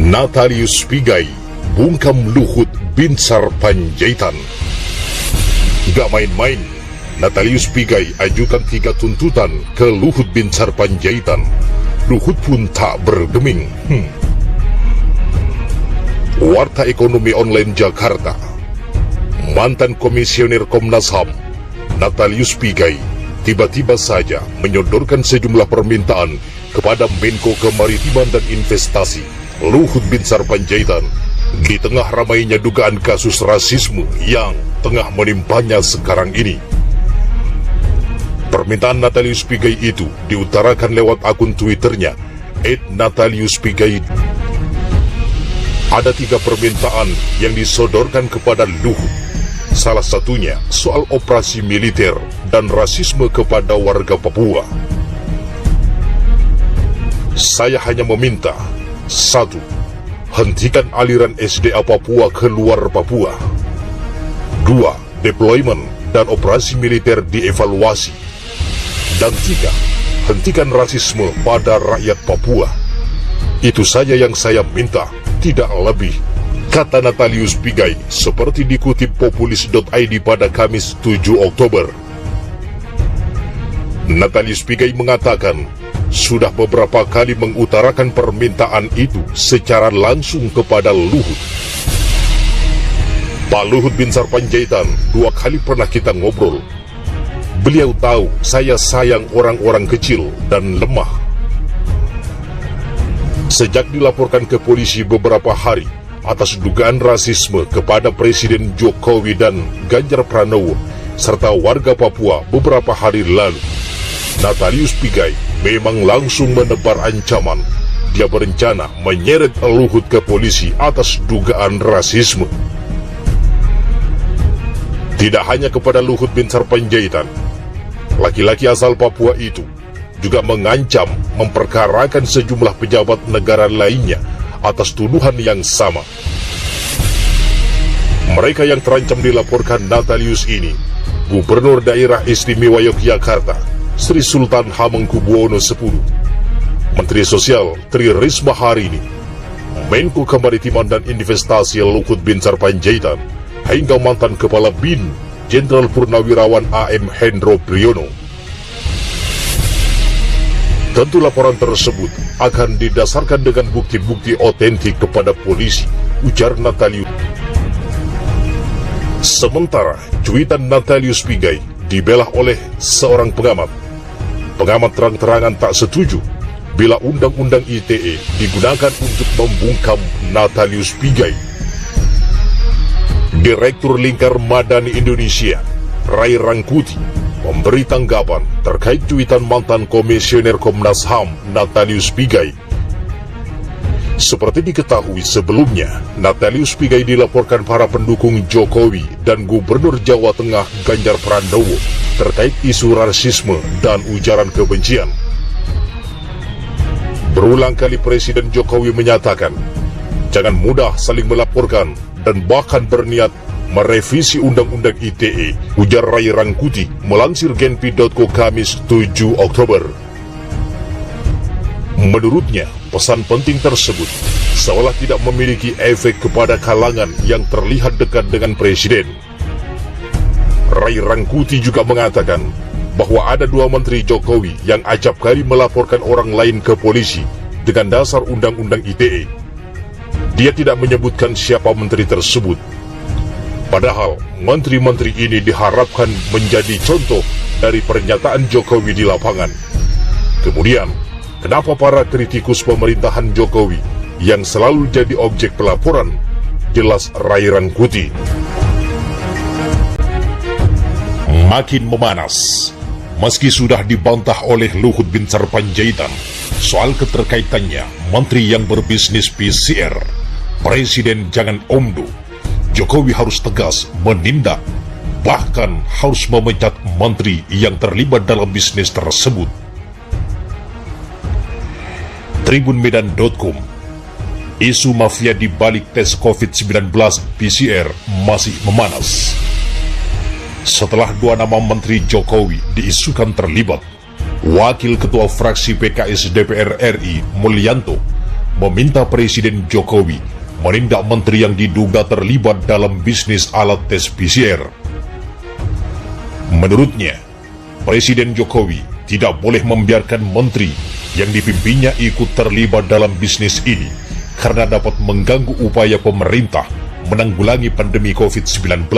Natalius Pigai bungkam Luhut Binsar Panjaitan. Gak main-main, Natalius Pigai ajukan 3 tuntutan ke Luhut Binsar Panjaitan. Luhut pun tak bergeming. Warta Ekonomi Online Jakarta, mantan komisioner Komnas HAM Natalius Pigai tiba-tiba saja menyodorkan sejumlah permintaan kepada Menko Kemaritiman dan Investasi Luhut Binsar Panjaitan di tengah ramainya dugaan kasus rasisme yang tengah menimpanya sekarang ini. Permintaan Natalius Pigai itu diutarakan lewat akun Twitternya @NataliusPigai. Ada 3 permintaan yang disodorkan kepada Luhut. Salah satunya soal operasi militer dan rasisme kepada warga Papua. Saya hanya meminta 1. Hentikan aliran SDA Papua ke luar Papua. 2. Deployment dan operasi militer dievaluasi. Dan 3. Hentikan rasisme pada rakyat Papua. Itu saja yang saya minta, tidak lebih, kata Natalius Pigai seperti dikutip populis.id pada Kamis 7 Oktober. Natalius Pigai mengatakan sudah beberapa kali mengutarakan permintaan itu secara langsung kepada Luhut. Pak Luhut Binsar Panjaitan 2 kali pernah kita ngobrol. Beliau tahu saya sayang orang-orang kecil dan lemah. Sejak dilaporkan ke polisi beberapa hari atas dugaan rasisme kepada Presiden Jokowi dan Ganjar Pranowo serta warga Papua beberapa hari lalu, Natalius Pigai memang langsung menebar ancaman. Dia berencana menyeret Luhut ke polisi atas dugaan rasisme. Tidak hanya kepada Luhut Binsar Panjaitan, laki-laki asal Papua itu juga mengancam memperkarakan sejumlah pejabat negara lainnya atas tuduhan yang sama. Mereka yang terancam dilaporkan Natalius ini, Gubernur Daerah Istimewa Yogyakarta Sri Sultan Hamengkubuwono X, Menteri Sosial Tri Risma Harini, Menko Kemaritiman dan Investasi Luhut Binsar Panjaitan, hingga mantan Kepala BIN Jenderal Purnawirawan AM Hendro Priyono. Tentu laporan tersebut akan didasarkan dengan bukti-bukti otentik kepada polisi, ujar Natalius. Sementara cuitan Natalius Pigai dibelah oleh seorang pengamat. Pengamat terang-terangan tak setuju bila Undang-Undang ITE digunakan untuk membungkam Natalius Pigai. Direktur Lingkar Madani Indonesia, Ray Rangkuti, memberi tanggapan terkait cuitan mantan komisioner Komnas HAM Natalius Pigai. Seperti diketahui sebelumnya, Natalius Pigai dilaporkan para pendukung Jokowi dan Gubernur Jawa Tengah Ganjar Pranowo terkait isu rasisme dan ujaran kebencian. Berulang kali Presiden Jokowi menyatakan jangan mudah saling melaporkan dan bahkan berniat merevisi Undang-Undang ITE, ujar Ray Rangkuti melansir genpi.co Kamis 7 Oktober. Menurutnya, pesan penting tersebut seolah tidak memiliki efek kepada kalangan yang terlihat dekat dengan Presiden. Ray Rangkuti juga mengatakan bahwa ada 2 menteri Jokowi yang acap kali melaporkan orang lain ke polisi dengan dasar Undang-Undang ITE. Dia tidak menyebutkan siapa menteri tersebut. Padahal menteri-menteri ini diharapkan menjadi contoh dari pernyataan Jokowi di lapangan. Kemudian, kenapa para kritikus pemerintahan Jokowi yang selalu jadi objek pelaporan? Jelas Ray Rangkuti. Makin memanas, meski sudah dibantah oleh Luhut Binsar Panjaitan soal keterkaitannya menteri yang berbisnis PCR. Presiden jangan omdo. Jokowi harus tegas menindak, bahkan harus memecat menteri yang terlibat dalam bisnis tersebut. Tribunmedan.com, isu mafia di balik tes COVID-19 PCR masih memanas. Setelah 2 nama menteri Jokowi diisukan terlibat, Wakil Ketua Fraksi PKS DPR RI Mulyanto meminta Presiden Jokowi menindak menteri yang diduga terlibat dalam bisnis alat tes PCR. Menurutnya, Presiden Jokowi tidak boleh membiarkan menteri yang dipimpinnya ikut terlibat dalam bisnis ini karena dapat mengganggu upaya pemerintah menanggulangi pandemi COVID-19.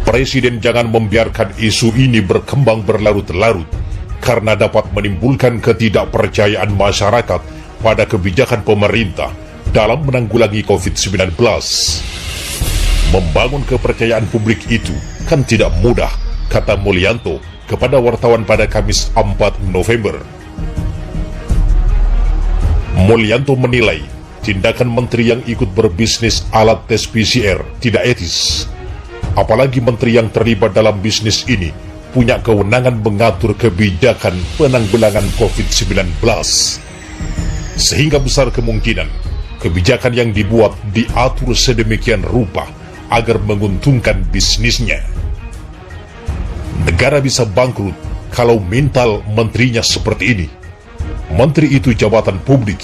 Presiden jangan membiarkan isu ini berkembang berlarut-larut karena dapat menimbulkan ketidakpercayaan masyarakat pada kebijakan pemerintah dalam menanggulangi COVID-19. Membangun kepercayaan publik itu kan tidak mudah, kata Mulyanto kepada wartawan pada Kamis 4 November. Mulyanto menilai tindakan menteri yang ikut berbisnis alat tes PCR tidak etis. Apalagi menteri yang terlibat dalam bisnis ini punya kewenangan mengatur kebijakan penanggulangan COVID-19. Sehingga besar kemungkinan kebijakan yang dibuat diatur sedemikian rupa agar menguntungkan bisnisnya. Negara bisa bangkrut kalau mental menterinya seperti ini. Menteri itu jabatan publik.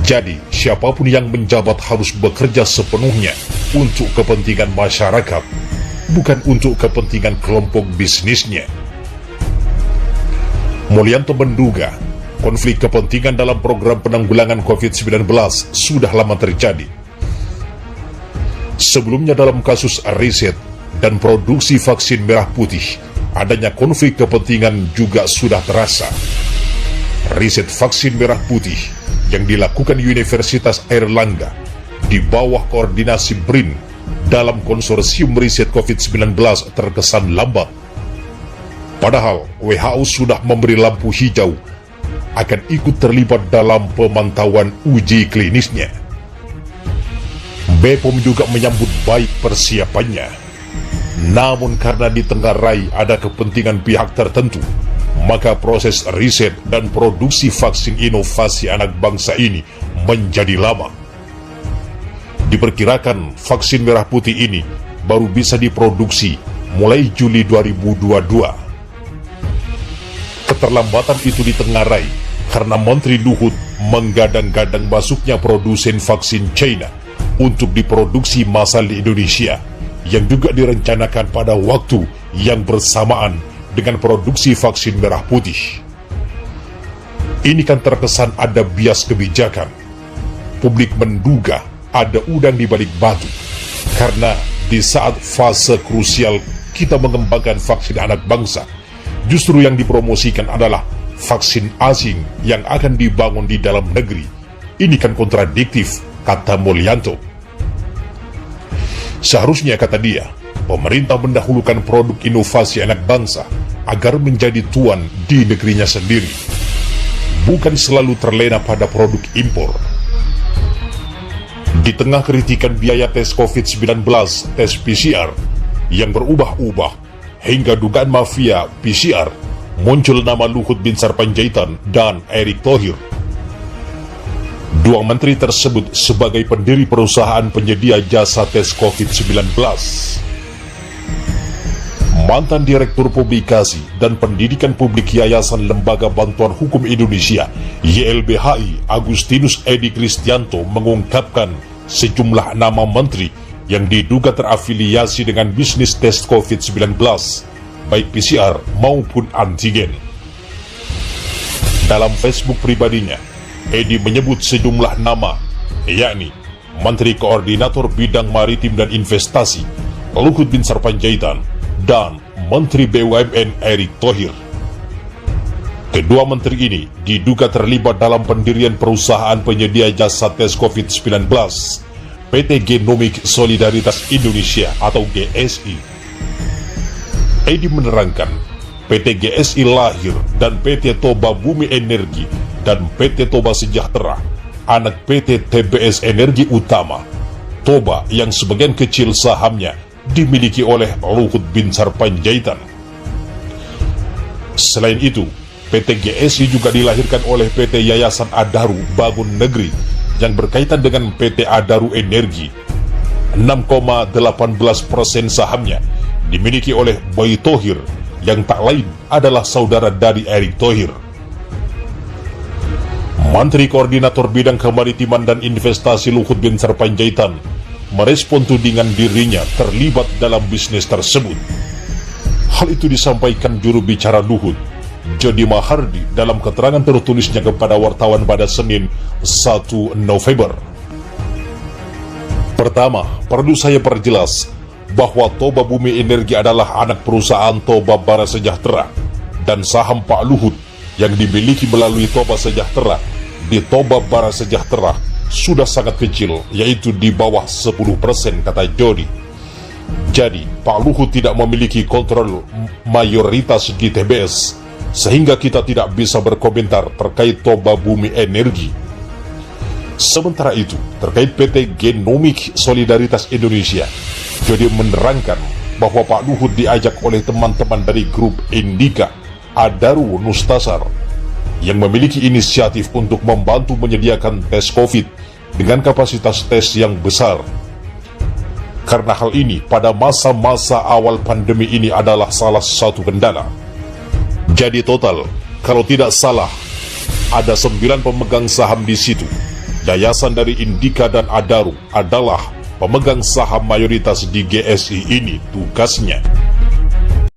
Jadi, siapapun yang menjabat harus bekerja sepenuhnya untuk kepentingan masyarakat, bukan untuk kepentingan kelompok bisnisnya. Mulyanto menduga konflik kepentingan dalam program penanggulangan COVID-19 sudah lama terjadi. Sebelumnya dalam kasus riset dan produksi vaksin merah putih, adanya konflik kepentingan juga sudah terasa. Riset vaksin merah putih yang dilakukan Universitas Airlangga di bawah koordinasi BRIN dalam konsorsium riset COVID-19 terkesan lambat. Padahal WHO sudah memberi lampu hijau akan ikut terlibat dalam pemantauan uji klinisnya. BPOM juga menyambut baik persiapannya. Namun karena di tengah rai ada kepentingan pihak tertentu, maka proses riset dan produksi vaksin inovasi anak bangsa ini menjadi lama. Diperkirakan vaksin merah putih ini baru bisa diproduksi mulai Juli 2022. Keterlambatan itu ditengarai karena Menteri Luhut menggadang-gadang masuknya produsen vaksin China untuk diproduksi massal di Indonesia, yang juga direncanakan pada waktu yang bersamaan dengan produksi vaksin merah putih. Ini kan terkesan ada bias kebijakan. Publik menduga ada udang di balik batu, karena di saat fase krusial kita mengembangkan vaksin anak bangsa, justru yang dipromosikan adalah vaksin asing yang akan dibangun di dalam negeri. Ini kan kontradiktif, kata Mulyanto. Seharusnya, kata dia, pemerintah mendahulukan produk inovasi anak bangsa agar menjadi tuan di negerinya sendiri, bukan selalu terlena pada produk impor. Di tengah kritikan biaya tes COVID-19, tes PCR yang berubah-ubah hingga dugaan mafia PCR, muncul nama Luhut bin Sarpanjaitan dan Erick Thohir. Dua menteri tersebut sebagai pendiri perusahaan penyedia jasa tes COVID-19. Mantan Direktur Publikasi dan Pendidikan Publik Yayasan Lembaga Bantuan Hukum Indonesia YLBHI Agustinus Edi Kristianto mengungkapkan sejumlah nama menteri yang diduga terafiliasi dengan bisnis tes COVID-19, baik PCR maupun antigen. Dalam Facebook pribadinya, Edi menyebut sejumlah nama, yakni Menteri Koordinator Bidang Maritim dan Investasi Luhut bin Sarpanjaitan dan Menteri BUMN Erick Thohir. Kedua menteri ini diduga terlibat dalam pendirian perusahaan penyedia jasa tes COVID-19, PT Genomic Solidaritas Indonesia atau GSI. Edi menerangkan, PT GSI lahir dan PT Toba Bumi Energi dan PT Toba Sejahtera, anak PT TBS Energi Utama. Toba yang sebagian kecil sahamnya dimiliki oleh Luhut bin Sarpanjaitan. Selain itu, PT GSI juga dilahirkan oleh PT Yayasan Adaru Bangun Negeri yang berkaitan dengan PT Adaru Energi. 6,18% sahamnya dimiliki oleh Boy Thohir yang tak lain adalah saudara dari Erick Thohir. Menteri Koordinator Bidang Kemaritiman dan Investasi Luhut Binsar Panjaitan merespon tudingan dirinya terlibat dalam bisnis tersebut. Hal itu disampaikan juru bicara Luhut, Jody Mahardi, dalam keterangan tertulisnya kepada wartawan pada Senin 1 November. Pertama, perlu saya perjelas bahwa Toba Bumi Energi adalah anak perusahaan Toba Bara Sejahtera, dan saham Pak Luhut yang dimiliki melalui Toba Sejahtera di Toba Bara Sejahtera sudah sangat kecil, yaitu di bawah 10%, kata Jody. Jadi, Pak Luhut tidak memiliki kontrol mayoritas di TBS, sehingga kita tidak bisa berkomentar terkait Toba Bumi Energi. Sementara itu, terkait PT Genomic Solidaritas Indonesia, Jody menerangkan bahwa Pak Luhut diajak oleh teman-teman dari grup Indika, Adaru Nustasar, yang memiliki inisiatif untuk membantu menyediakan tes COVID dengan kapasitas tes yang besar. Karena hal ini pada masa-masa awal pandemi ini adalah salah satu kendala. Jadi total, kalau tidak salah, ada 9 pemegang saham di situ. Yayasan dari Indika dan Adaru adalah pemegang saham mayoritas di GSI ini tugasnya.